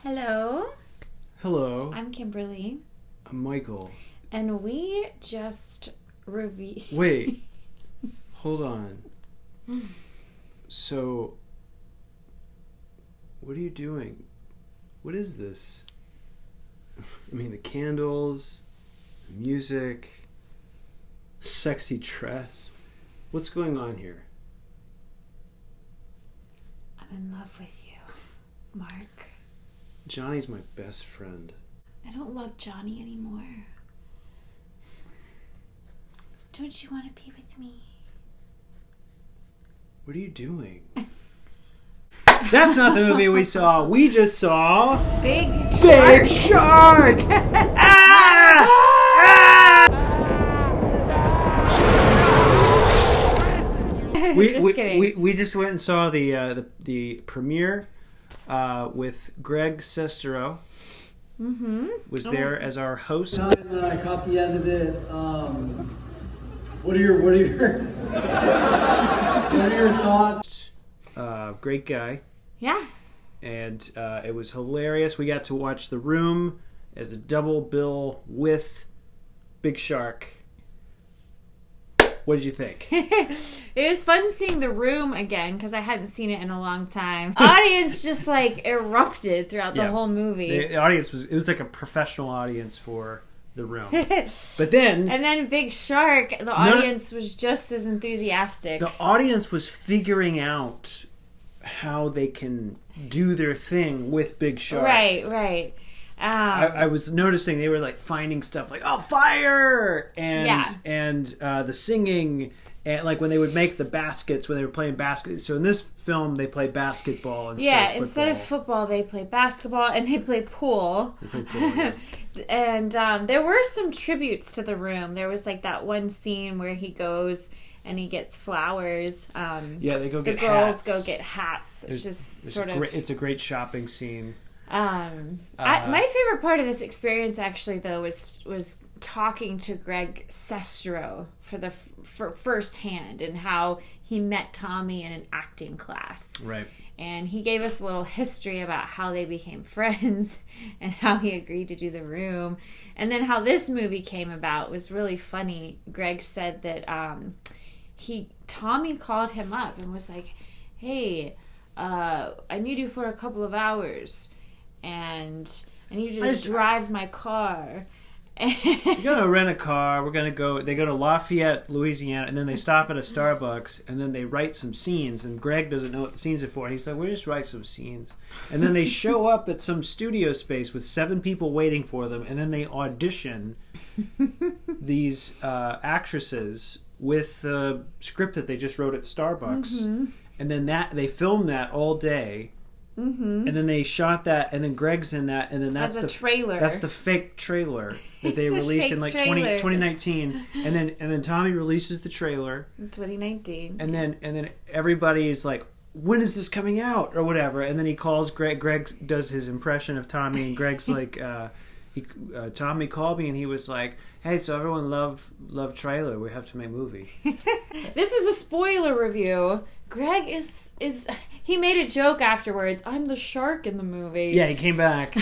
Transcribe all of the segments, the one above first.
Hello. Hello. I'm Kimberly. I'm Michael. And we just Wait. Hold on. So, what are you doing? What is this? I mean, the candles, the music, sexy dress. What's going on here? I'm in love with you, Mark. Johnny's my best friend. I don't love Johnny anymore. Don't you want to be with me? What are you doing? That's not the movie we saw. We just saw Big Big Shark. Ah! Ah! We just went and saw the premiere with Greg Sestero. Was there as our host. I caught the end of it. What are your what are your thoughts? Great guy. Yeah. And it was hilarious. We got to watch The Room as a double bill with Big Shark. What did you think? It was fun seeing The Room again because I hadn't seen it in a long time. Audience just like erupted throughout the whole movie. The audience was like a professional audience for The Room. But then... And then Big Shark, the audience was just as enthusiastic. The audience was figuring out how they can do their thing with Big Shark. Right. I was noticing they were like finding stuff like, oh, fire! And the singing, and like when they would make the baskets, when they were playing baskets. So in this film, they play basketball instead of football, they play basketball and they play pool. And there were some tributes to The Room. There was like that one scene where he goes and he gets flowers. They go get hats. The girls hats. go get hats. It's a great shopping scene. My favorite part of this experience, actually, though, was talking to Greg Sestero for firsthand and how he met Tommy in an acting class. Right. And he gave us a little history about how they became friends and how he agreed to do The Room. And then how this movie came about was really funny. Greg said that Tommy called him up and was like, hey, I need you for a couple of hours. And I need you to drive my car. You're going to rent a car. They go to Lafayette, Louisiana, and then they stop at a Starbucks, and then they write some scenes, and Greg doesn't know what the scenes are for, and he's like, we'll just write some scenes. And then they show up at some studio space with 7 people waiting for them, and then they audition these actresses with the script that they just wrote at Starbucks. And then they filmed that all day. And then they shot that, and then Greg's in that, and then that's the trailer. That's the fake trailer that they released in like 2019. And then Tommy releases the trailer in 2019. And then everybody is like, when is this coming out or whatever? And then he calls Greg. Greg does his impression of Tommy, and Greg's like, Tommy called me, and he was like, hey, so everyone love trailer. We have to make movie. This is the spoiler review. Greg is he made a joke afterwards. I'm the shark in the movie. Yeah, he came back.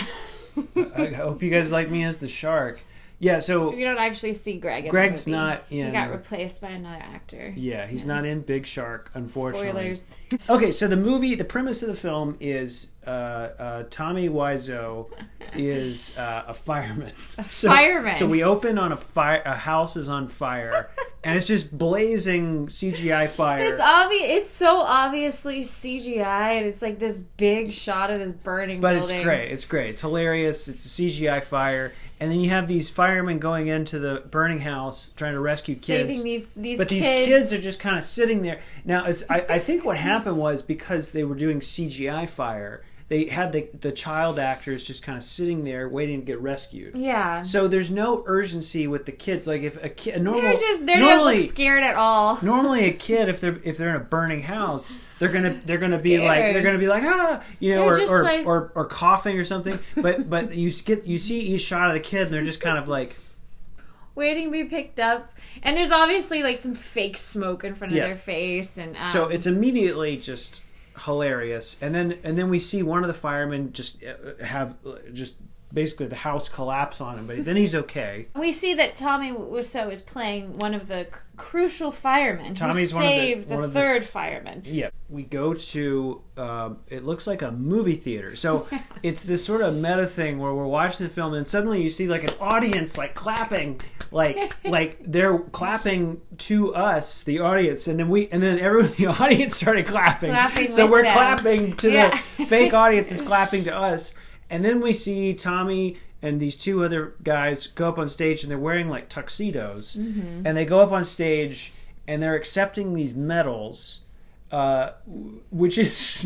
I hope you guys like me as the shark. Yeah, so we don't actually see Greg in Greg's the movie. Not in. He got replaced by another actor. Yeah, he's not in Big Shark, unfortunately. Spoilers. Okay, so the premise of the film is Tommy Wiseau is a fireman. Fireman. So we open on a house is on fire, and it's just blazing CGI fire. It's obvious. It's so obviously CGI, and it's like this big shot of this burning building. But it's great. It's great. It's hilarious. It's a CGI fire. And then you have these firemen going into the burning house trying to rescue kids. Saving these but kids. These kids are just kind of sitting there. Now, I think what happened was because they were doing CGI fire, they had the child actors just kind of sitting there waiting to get rescued. Yeah. So there's no urgency with the kids. Like if a kid, they don't look scared at all. Normally, a kid, if they're in a burning house, they're gonna be like or coughing or something. But you see each shot of the kid, and they're just kind of like waiting to be picked up. And there's obviously like some fake smoke in front of their face, and so it's immediately just hilarious. And then we see one of the firemen just basically the house collapse on him, but then he's okay. We see that Tommy Wiseau is playing one of the crucial firemen Tommy's who saved the third fireman. Yeah. We go to, it looks like a movie theater. So it's this sort of meta thing where we're watching the film and suddenly you see like an audience like clapping, like they're clapping to us, the audience, and then everyone in the audience started clapping. So we're clapping to the fake audience is clapping to us. And then we see Tommy and these two other guys go up on stage and they're wearing like tuxedos. Mm-hmm. And they go up on stage and they're accepting these medals, which is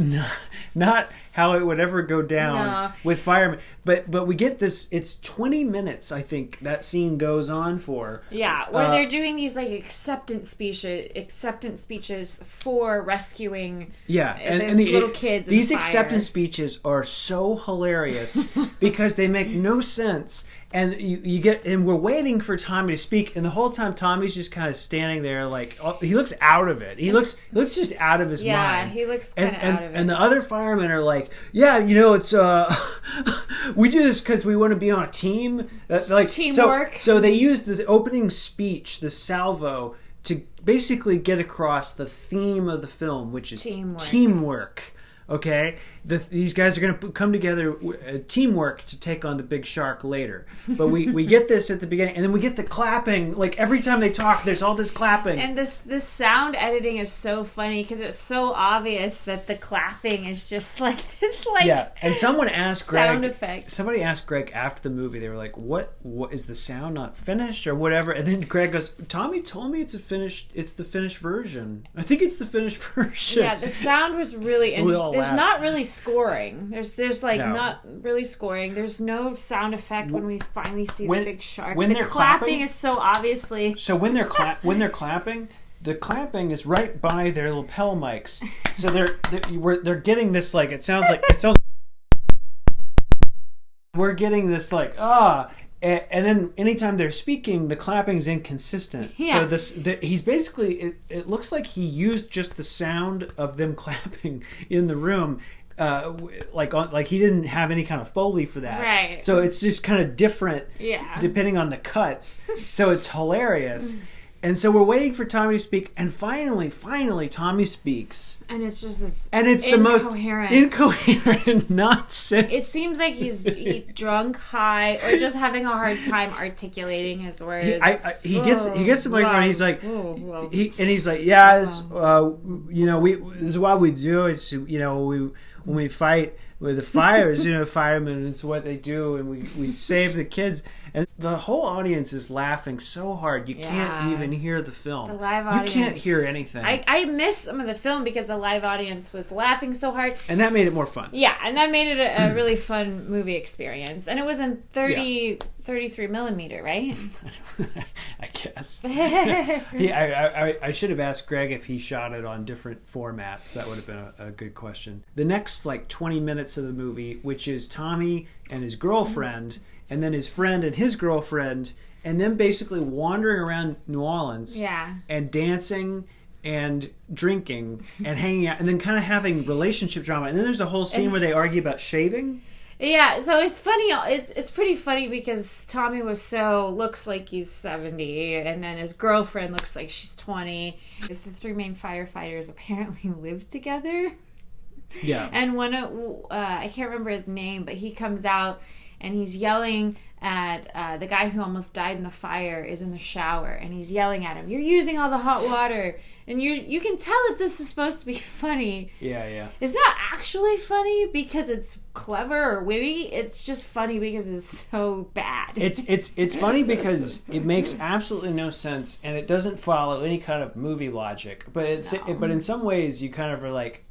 not how it would ever go down with firemen. But we get this, it's 20 minutes, I think, that scene goes on for. Yeah, where they're doing these like acceptance speeches for rescuing and the little kids in these the acceptance speeches are so hilarious because they make no sense. And and we're waiting for Tommy to speak, and the whole time Tommy's just kind of standing there, like he looks out of it. He looks just out of his mind. Yeah, he looks kind of out of it. And the other firemen are like, "Yeah, it's we do this because we want to be on a team." Like teamwork. So they use this opening speech, the salvo, to basically get across the theme of the film, which is teamwork. Okay, these guys are going to come together, teamwork, to take on the big shark later. But we get this at the beginning, and then we get the clapping. Like every time they talk, there's all this clapping. And this sound editing is so funny because it's so obvious that the clapping is just like this, like And someone asked Greg. Sound effect. Somebody asked Greg after the movie. They were like, "What is the sound not finished or whatever?" And then Greg goes, "Tommy told me it's the finished version. I think it's the finished version." Yeah, the sound was really interesting. There's not really scoring. There's like not really scoring. There's no sound effect when we finally see the big shark. When they're clapping is so obviously. So when they're clapping, the clapping is right by their lapel mics. So they're getting this like it sounds. We're getting this like and then anytime they're speaking, the clapping's inconsistent. Yeah. So he's basically, it looks like he used just the sound of them clapping in the room, like he didn't have any kind of Foley for that. Right. So it's just kind of different depending on the cuts. So it's hilarious. And so we're waiting for Tommy to speak, and finally, Tommy speaks. And it's just this the most incoherent nonsense. It seems like he's drunk, high, or just having a hard time articulating his words. He gets the microphone. He's like, he's like, this is what we do. It's when we fight with the fires, firemen, it's what they do, and we save the kids. And the whole audience is laughing so hard you can't even hear the film. The live audience. You can't hear anything. I missed some of the film because the live audience was laughing so hard. And that made it more fun. Yeah, and that made it a really fun movie experience. And it was in 33 millimeter, right? I guess. I should have asked Greg if he shot it on different formats. That would have been a good question. The next 20 minutes of the movie, which is Tommy and his girlfriend, and then his friend and his girlfriend, and then basically wandering around New Orleans and dancing and drinking and hanging out, and then kind of having relationship drama. And then there's a whole scene where they argue about shaving. Yeah, so it's funny. It's pretty funny because Tommy Wiseau looks like he's 70, and then his girlfriend looks like she's 20. The three main firefighters apparently live together. Yeah. And I can't remember his name, but he comes out and he's yelling at the guy who almost died in the fire is in the shower, and he's yelling at him, "You're using all the hot water." And you can tell that this is supposed to be funny. Yeah. It's not actually funny because it's clever or witty. It's just funny because it's so bad. It's funny because it makes absolutely no sense, and it doesn't follow any kind of movie logic. But but in some ways you kind of are like,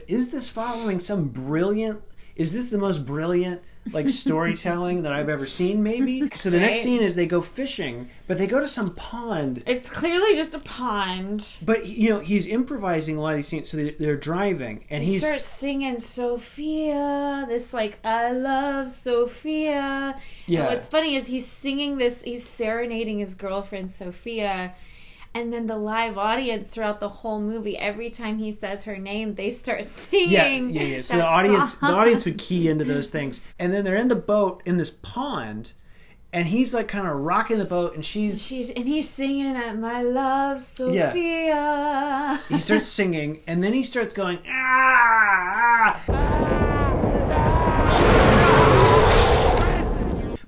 is this following some brilliant? Is this the most brilliant storytelling that I've ever seen, maybe? So the next scene is they go fishing, but they go to some pond. It's clearly just a pond. But, he's improvising a lot of these scenes, so they're driving, and he starts singing Sophia, this, I love Sophia. Yeah. And what's funny is he's singing this, he's serenading his girlfriend, Sophia, And then the live audience throughout the whole movie, every time he says her name, they start singing. Yeah. So the audience would key into those things. And then they're in the boat in this pond, and he's like kind of rocking the boat, and he's singing at My Love Sophia. Yeah. He starts singing, and then he starts going ah.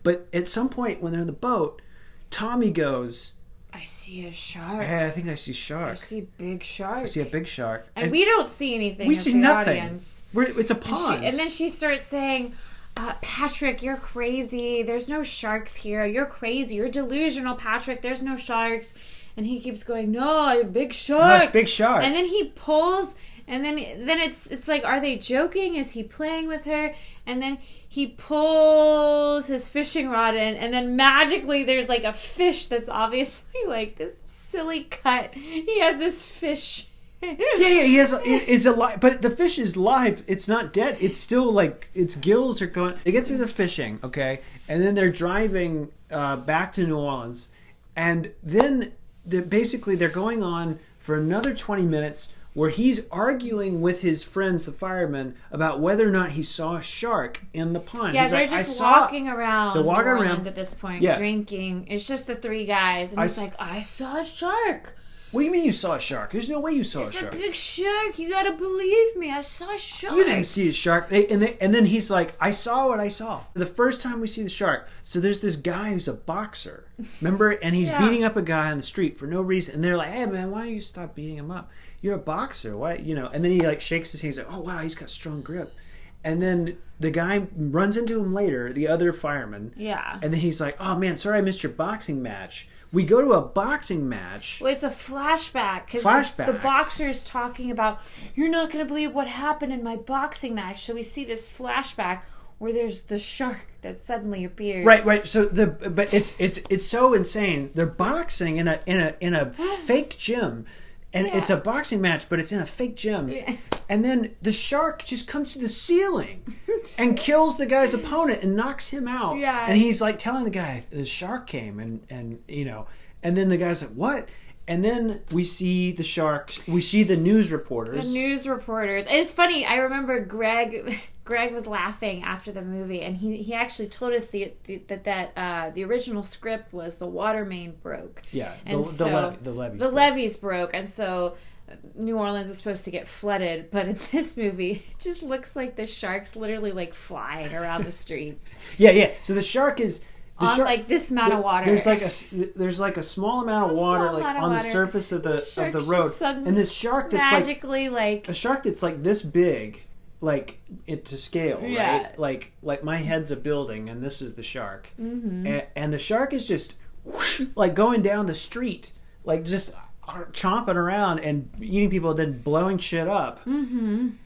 But at some point when they're in the boat, Tommy goes, I see a shark. Hey, I think I see shark. I see a big shark. I see a big shark. And we don't see anything. We see nothing. Audience. It's a pond. And then she starts saying, Patrick, you're crazy. There's no sharks here. You're crazy. You're delusional, Patrick. There's no sharks. And he keeps going, no, a big shark. No, it's a big shark. And then he pulls, and then it's like, are they joking? Is he playing with her? And then he pulls his fishing rod in, and then magically there's like a fish that's obviously like this silly cut. He has this fish. He has. It's alive, but the fish is live. It's not dead. It's still like its gills are going. They get through the fishing, okay, and then they're driving back to New Orleans, and then they're going on for another 20 minutes where he's arguing with his friends, the firemen, about whether or not he saw a shark in the pond. Yeah, he's they're like, just walking around New Orleans around at this point, yeah. drinking. It's just the three guys, and he's like, I saw a shark. What do you mean you saw a shark? There's no way you saw a shark. It's a big shark. You gotta believe me. I saw a shark. You didn't see a shark. And then he's like, I saw what I saw. The first time we see the shark, so there's this guy who's a boxer, remember? And he's beating up a guy on the street for no reason. And they're like, hey, man, why don't you stop beating him up? You're a boxer. Why, And then he like shakes his hand. He's like, oh, wow, he's got strong grip. And then the guy runs into him later, the other fireman. Yeah. And then he's like, oh, man, sorry I missed your boxing match. We go to a boxing match. Well, it's a flashback. The boxer's talking about, you're not going to believe what happened in my boxing match. So we see this flashback where there's the shark that suddenly appears. Right. So but it's so insane. They're boxing in a fake gym. And it's a boxing match, but it's in a fake gym. Yeah. And then the shark just comes to the ceiling and kills the guy's opponent and knocks him out. Yeah. And he's like telling the guy, the shark came and then the guy's like, what? And then we see the sharks. We see the news reporters. It's funny. I remember Greg was laughing after the movie, and he actually told us that the original script was the water main broke. Yeah, and the levees broke, and so New Orleans was supposed to get flooded. But in this movie, it just looks like the shark's literally like flying around the streets. Yeah. So the shark is. Like this amount of water. There's like a small amount of water on the surface of the road, and this shark that's magically like a shark that's like this big, like it to scale, right? Like my head's a building, and this is the shark, and the shark is just whoosh, like going down the street, like just chomping around and eating people, then blowing shit up, and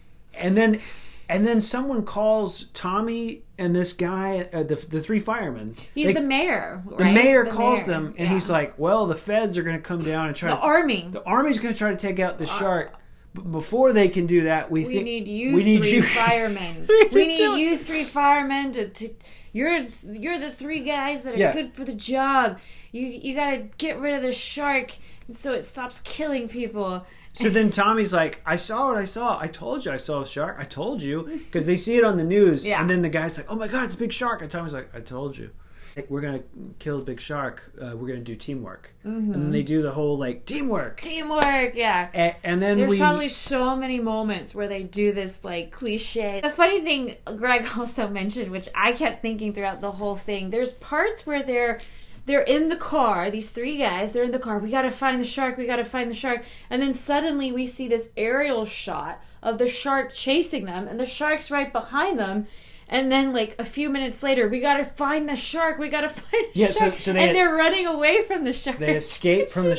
then someone calls Tommy and this guy, the three firemen. He's the mayor, right? The mayor calls them, and he's like, well, the feds are going to come down and try The army. The army's going to try to take out the shark. But before they can do that, we need you firemen. We need you three firemen to you're the three guys that are good for the job. You got to get rid of the shark so it stops killing people. So then Tommy's like, I saw what I saw. I told you I saw a shark. I told you. Because they see it on the news. Yeah. And then the guy's like, oh my God, it's a big shark. And Tommy's like, I told you. We're going to kill the big shark. We're going to do teamwork. And then they do the whole like, teamwork. Teamwork, yeah. And then there's probably so many moments where they do this like cliche. The funny thing Greg also mentioned, which I kept thinking throughout the whole thing, there's parts where they're in the car, these three guys, they're in the car, we gotta find the shark, and then suddenly we see this aerial shot of the shark chasing them, and the shark's right behind them, and then like a few minutes later, we gotta find the shark, so they're running away from the shark. They escape from the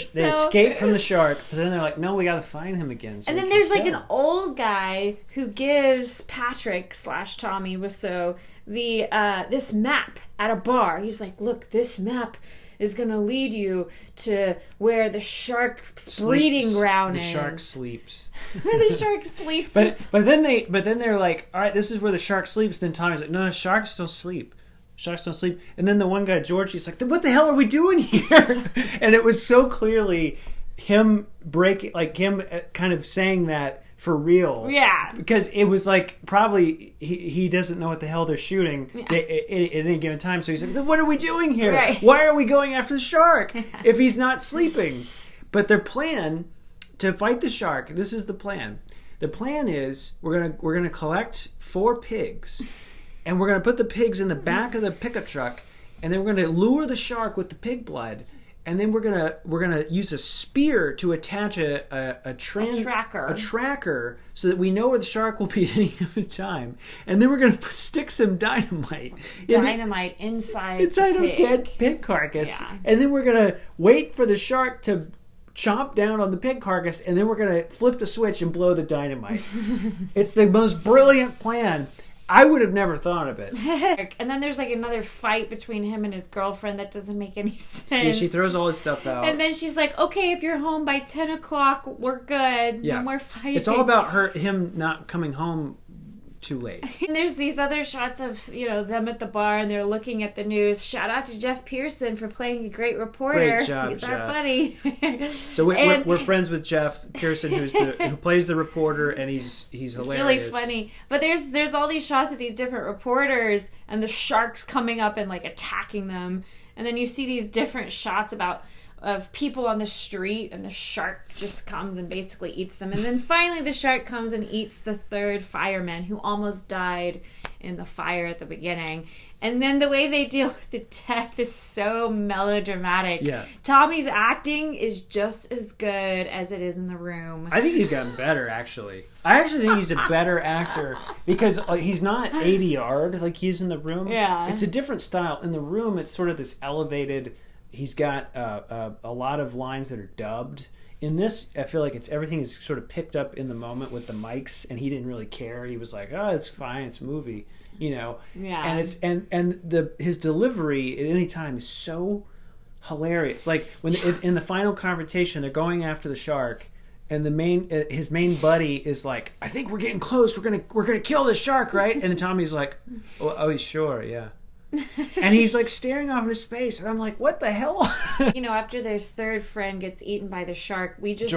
shark, but then they're like, no, we gotta find him again. So and then there's like an old guy who gives Patrick / Tommy Wiseau this map at a bar. He's like, look, this map is going to lead you to where the shark's breeding ground is. The shark sleeps. Where the shark sleeps. But then they're like, all right, this is where the shark sleeps. Then Tommy's like, no, sharks don't sleep. Sharks don't sleep. And then the one guy, George, he's like, what the hell are we doing here? And it was so clearly him breaking, like him kind of saying that for real. Yeah. Because it was like, probably he doesn't know what the hell they're shooting at any given time. So he's like, what are we doing here? Right. Why are we going after the shark if he's not sleeping? But their plan to fight the shark, this is the plan. The plan is we're gonna collect 4 pigs, and we're gonna put the pigs in the back of the pickup truck, and then we're gonna lure the shark with the pig blood, and then we're gonna use a spear to attach a tracker so that we know where the shark will be at any given time, and then we're gonna stick some dynamite inside a dead pig carcass, and then we're gonna wait for the shark to chomp down on the pig carcass, and then we're going to flip the switch and blow the dynamite. It's the most brilliant plan. I would have never thought of it. And then there's like another fight between him and his girlfriend that doesn't make any sense. Yeah, she throws all his stuff out. And then she's like, okay, if you're home by 10 o'clock, we're good. Yeah. No more fighting. It's all about him not coming home too late. And there's these other shots of, them at the bar, and they're looking at the news. Shout out to Jeff Pearson for playing a great reporter. Great job, He's Jeff. our buddy. So we're friends with Jeff Pearson, who plays the reporter, and he's hilarious. It's really funny. But there's all these shots of these different reporters, and the sharks coming up and like attacking them. And then you see these different shots of people on the street, and the shark just comes and basically eats them. And then finally the shark comes and eats the 3rd fireman, who almost died in the fire at the beginning. And then the way they deal with the death is so melodramatic. Yeah. Tommy's acting is just as good as it is in The Room. I think he's gotten better, actually. I actually think he's a better actor because he's not ADR'd like he's in The Room. Yeah. It's a different style. In The Room, it's sort of this elevated. He's got a lot of lines that are dubbed. In this, I feel like everything is sort of picked up in the moment with the mics, and he didn't really care. He was like, "Oh, it's fine, it's a movie," Yeah. And his delivery at any time is so hilarious. Like when in the final confrontation, they're going after the shark, and his main buddy is like, "I think we're getting close. We're gonna kill this shark, right?" And then Tommy's like, "Oh, sure, yeah." And he's like staring off into space, and I'm like, what the hell? After their 3rd friend gets eaten by the shark, we just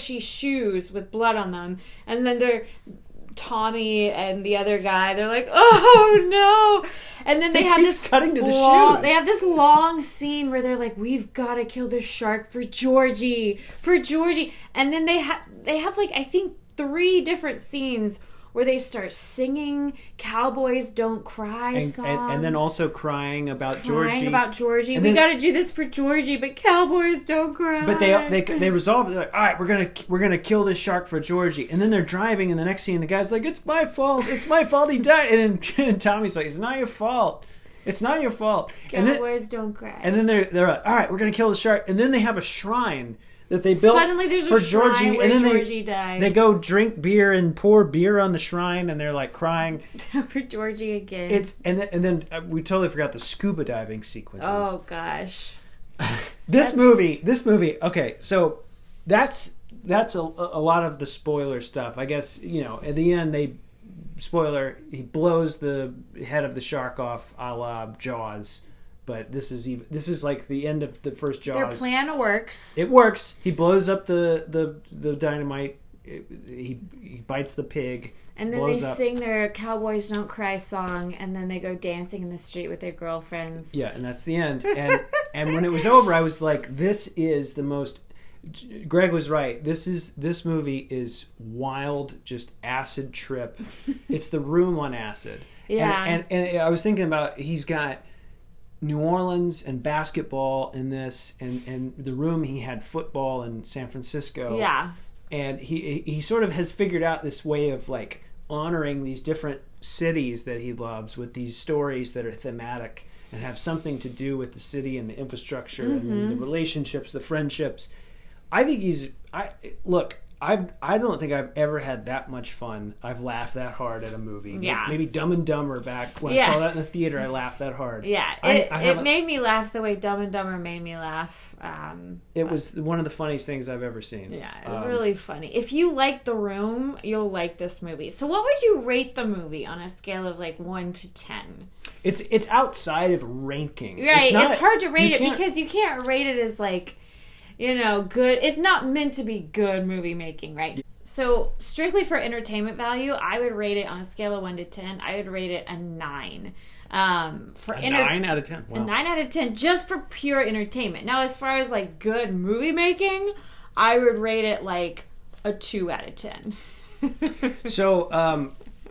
see shoes with blood on them, and then Tommy and the other guy, they're like, oh no. And then they have this cutting to the shoes. They have this long scene where they're like, we've got to kill this shark for Georgie. And then they have like, I think 3 different scenes where they start singing "Cowboys Don't Cry" song, and then also crying about Georgie. And we got to do this for Georgie, but cowboys don't cry. But they resolve it. They're like, all right, we're gonna kill this shark for Georgie. And then they're driving, and the next scene, the guy's like, "It's my fault. It's my fault. He died." And then Tommy's like, "It's not your fault. It's not your fault." Cowboys don't cry. And then they're like, all right, we're gonna kill the shark. And then they have a shrine that they built suddenly there's for a shrine Georgie, where and then Georgie died. They go drink beer and pour beer on the shrine, and they're like crying for Georgie again. And then we totally forgot the scuba diving sequences. Oh gosh, this movie. Okay, so that's a lot of the spoiler stuff. I guess at the end he blows the head of the shark off, a la Jaws. But this is like the end of the first Jaws. Their plan works. It works. He blows up the dynamite. He bites the pig. And then they sing their "Cowboys Don't Cry" song, and then they go dancing in the street with their girlfriends. Yeah, and that's the end. And when it was over, I was like, "This is the most." Greg was right. This movie is wild, just acid trip. It's The Room on acid. Yeah. And I was thinking about he's got New Orleans and basketball in this, and The Room, he had football in San Francisco. Yeah. And he sort of has figured out this way of like honoring these different cities that he loves with these stories that are thematic and have something to do with the city and the infrastructure and the relationships, the friendships. I think I don't think I've ever had that much fun. I've laughed that hard at a movie. Yeah. Maybe Dumb and Dumber back when I saw that in the theater, I laughed that hard. Yeah. It made me laugh the way Dumb and Dumber made me laugh. It was one of the funniest things I've ever seen. Yeah, it was really funny. If you like The Room, you'll like this movie. So what would you rate the movie on a scale of like 1 to 10? It's outside of ranking. Right. It's hard to rate it because you can't rate it as like... good. It's not meant to be good movie making, right? So strictly for entertainment value, I would rate it on a scale of 1 to 10. I would rate it a 9. 9 out of 10. Wow. A 9 out of 10 just for pure entertainment. Now, as far as like good movie making, I would rate it like a 2 out of 10. So,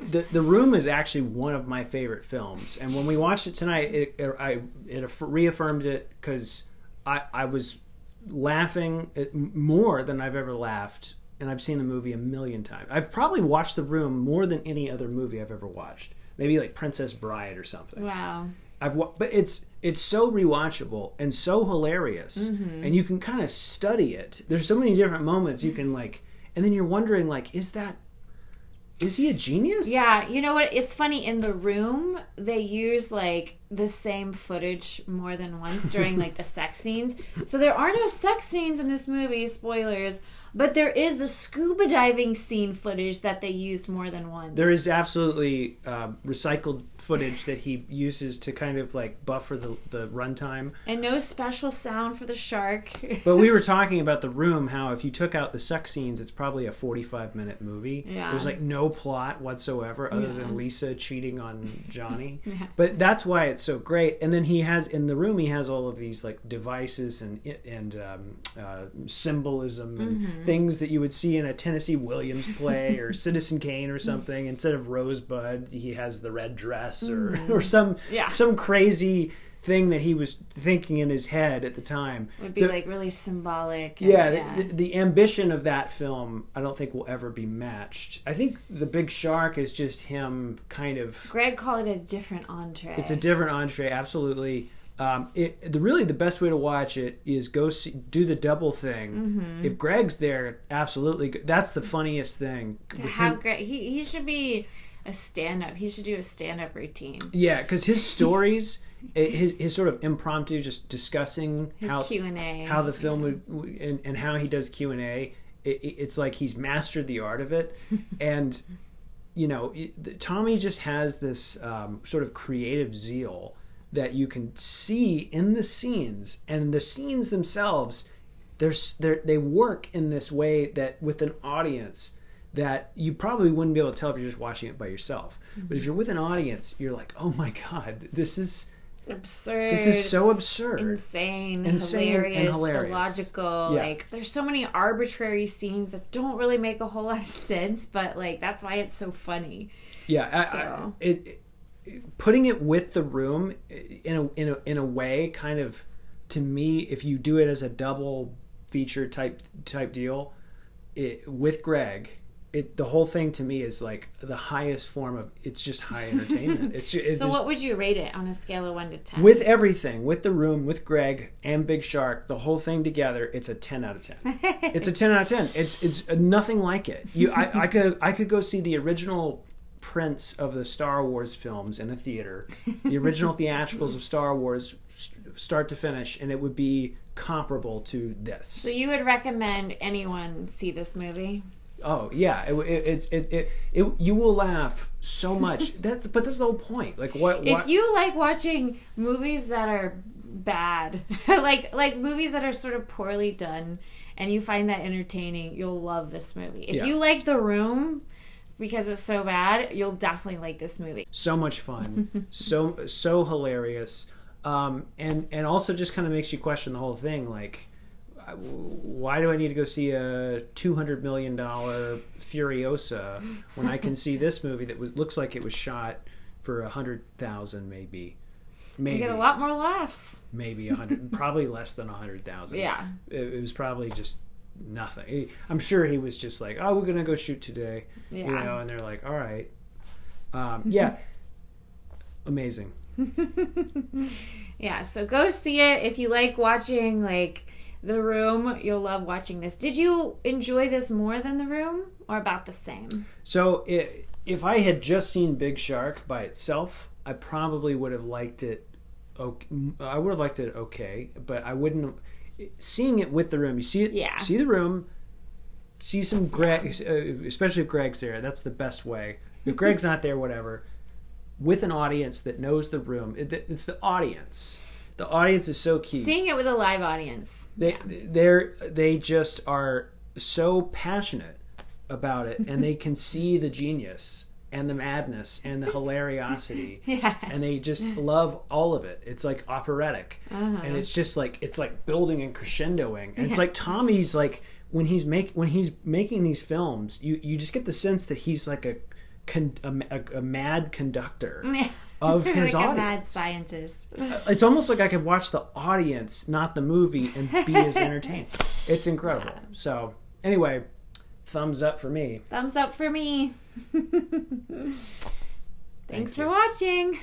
The Room is actually one of my favorite films, and when we watched it tonight, it reaffirmed it because I was laughing more than I've ever laughed. And I've seen the movie a million times. I've probably watched The Room more than any other movie I've ever watched. Maybe like Princess Bride or something. Wow. But it's so rewatchable and so hilarious, and you can kind of study it. There's so many different moments you can like, and then you're wondering like, is he a genius? Yeah, you know what? It's funny, in The Room, they use like the same footage more than once during like the sex scenes. So there are no sex scenes in this movie, spoilers, but there is the scuba diving scene footage that they used more than once. There is absolutely recycled footage that he uses to kind of like buffer the runtime. And no special sound for the shark. But we were talking about The Room, how if you took out the sex scenes, it's probably a 45-minute movie. Yeah. There's like no plot whatsoever other than Lisa cheating on Johnny. Yeah. But that's why it's so great. And then in The Room, he has all of these like devices and symbolism and things that you would see in a Tennessee Williams play or Citizen Kane or something. Instead of Rosebud, he has the red dress or some crazy thing that he was thinking in his head at the time. Would be like really symbolic. The ambition of that film, I don't think will ever be matched. I think The Big Shark is just him kind of... Greg called it a different entree. It's a different entree, absolutely. The best way to watch it is do the double thing. If Greg's there, absolutely. That's the funniest thing. Greg, he should be a stand-up. He should do a stand-up routine. Yeah, because his stories... His sort of impromptu, just discussing his Q&A, how the film would and how he does Q&A. It's like he's mastered the art of it, and Tommy just has this sort of creative zeal that you can see in the scenes, and the scenes themselves, they work in this way that with an audience that you probably wouldn't be able to tell if you're just watching it by yourself. But if you're with an audience, you're like, oh my god, this is absurd. This is so absurd. Insane hilarious, hilarious. Illogical. Yeah. Like, there's so many arbitrary scenes that don't really make a whole lot of sense, but like that's why it's so funny. Yeah, putting it with The Room in a way, kind of, to me, if you do it as a double feature type deal, with Greg. The whole thing to me is like the highest form of, it's just high entertainment. So what would you rate it on a scale of 1 to 10? With everything, with The Room, with Greg and Big Shark, the whole thing together, it's a 10 out of 10. It's a 10 out of 10. It's nothing like it. I could go see the original prints of the Star Wars films in a theater, the original theatricals of Star Wars, start to finish, and it would be comparable to this. So you would recommend anyone see this movie? Oh yeah, you will laugh so much. But that's the whole point. Like what? If you like watching movies that are bad, like movies that are sort of poorly done, and you find that entertaining, you'll love this movie. If you like The Room because it's so bad, you'll definitely like this movie. So much fun, so hilarious, and also just kind of makes you question the whole thing, like. Why do I need to go see a $200 million Furiosa when I can see this movie that looks like it was shot for 100,000 maybe? You get a lot more laughs. Maybe 100, probably less than 100,000. Yeah, it was probably just nothing. I'm sure he was just like, "Oh, we're gonna go shoot today," and they're like, "All right, yeah, amazing." Yeah, so go see it if you like watching like. The Room, you'll love watching this. Did you enjoy this more than The Room, or about the same? So, if I had just seen Big Shark by itself, I probably would have liked it. I would have liked it okay, but I wouldn't. Seeing it with The Room, you see it. See The Room. See some Greg, especially if Greg's there. That's the best way. If Greg's not there, whatever. With an audience that knows The Room, it's the audience The audience is so key. Seeing it with a live audience. They just are so passionate about it, and they can see the genius and the madness and the hilariosity, and they just love all of it. It's like operatic, and it's just like building and crescendoing. And it's like Tommy's like when he's making these films, you just get the sense that he's like a mad conductor of his like audience, a mad scientist. It's almost like I could watch the audience, not the movie, and be as entertained. It's incredible. Yeah. So anyway, thumbs up for me. Thumbs up for me. Thanks for watching.